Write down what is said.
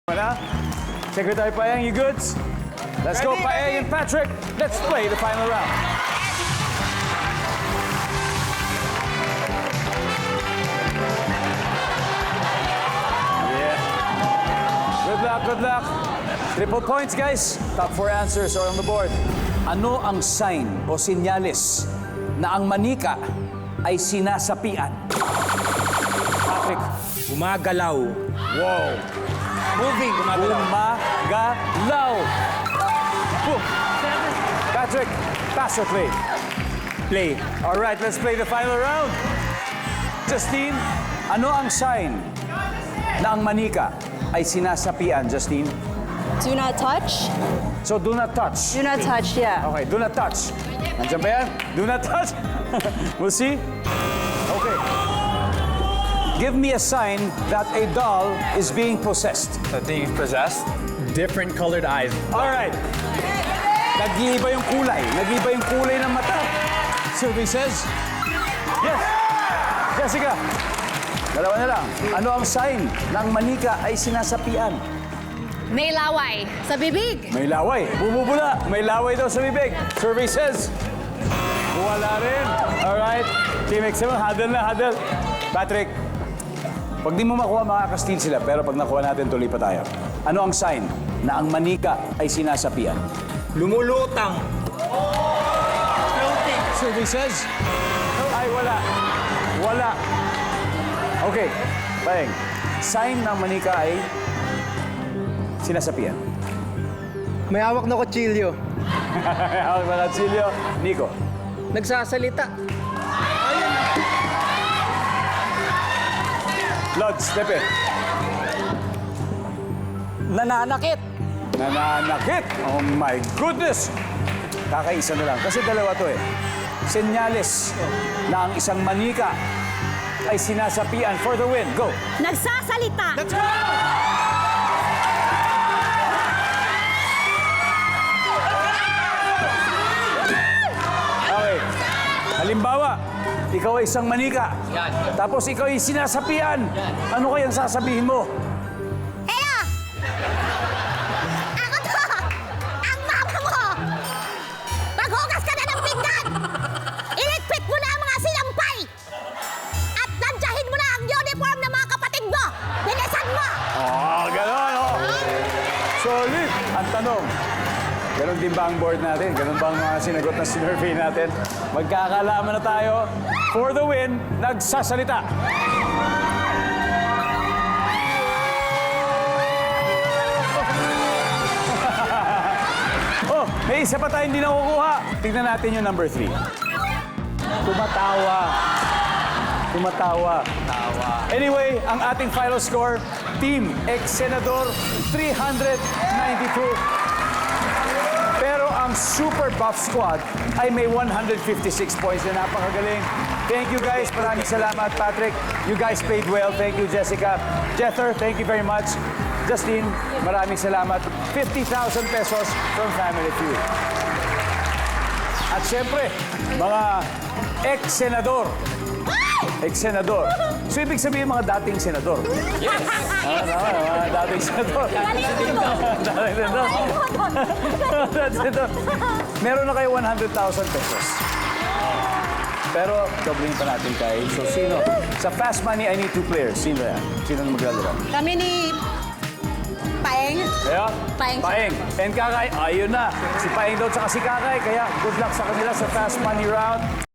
Wala? Secretary Paeng, you goods? Let's go, Paeng and Patrick. Let's play the final round. Yeah. Good luck, good luck. Triple points, guys. Top 4 answers are on the board. Ano ang sign o sinyalis na ang manika ay sinasapian? Patrick. Gumagalaw. Wow. Moving. Gumagalaw. Gumagalaw. Boom. Patrick, pass or play? Play. All right, let's play the final round. Justine, ano ang sign na ang manika ay sinasapian, Justine? Do not touch. So, do not touch. Do not touch, yeah. Okay, do not touch. Nandiyan ba yan? Do not touch. We'll see. Okay. Give me a sign that a doll is being possessed. That thing is possessed? Different colored eyes. All right. Nag-iiba yung kulay. Nag-iiba yung kulay ng mata. Survey says, yes. Jessica, dalawa na lang. Ano ang sign ng manika ay sinasapian? May laway sa bibig. May laway. Bumubula. May laway daw sa bibig. Survey says, wala rin. All right. Team XM, huddle na, huddle. Patrick, pag di mo makuha, makaka-steal sila. Pero pag nakuha natin, tuloy pa tayo. Ano ang sign na ang manika ay sinasapian? Lumulutang. Survey says, ay wala. Wala. Okay, Paeng. Sign ng manika ay sinasapian. May hawak na kutsilyo. Hawak na Silio. Nico. Nagsasalita. Lod, step in. Nananakit. Nananakit. Oh my goodness. Kakaisa na lang. Kasi dalawa to eh. Senyales na ang isang manika ay sinasapian for the win. Go. Nagsasalita. Okay. Halimbawa, ikaw ay isang manika. Tapos ikaw ay sinasapian. Ano kayang sasabihin mo? Hello! Ako to! Ang mama mo! Maghugas ka na ng pinggan! Iligpit mo na ang mga sinampay! At nandyahin mo na ang uniform ng mga kapatid mo! Bilisan mo! Oh, gano'n, oh. Solid. Ang tanong, ganon din ba ang board natin? Ganon ba ang mga sinagot na survey natin? Magkakalaman na tayo. For the win, nagsasalita. Oh, may isa pa tayong hindi nakukuha. Tignan natin yung number 3. Tumatawa. Tumatawa. Anyway, ang ating final score, Team Ex-Senador, 392. Pero ang Super Buff Squad ay may 156 points na napakagaling. Thank you guys. Maraming salamat, Patrick. You guys played well. Thank you, Jessica. Jether, thank you very much. Justine, maraming salamat. 50,000 pesos from Family Feud. At syempre, mga ex-senador. Ex-senador. So, ibig sabihin mga dating senador. Yes! Mga dating senador. Dating senador. Meron na kayo 100,000 pesos. Pero, dobling pa natin kay. So, sino? Sa Fast Money, I need 2 players. Sino yan? Sino ang maglalaro? Kami ni Paeng. Kaya? Paeng. Paeng. And Kakay, ayun na. Si Paeng daw tsaka si Kakay. Kaya, good luck sa kanila sa Fast Money round.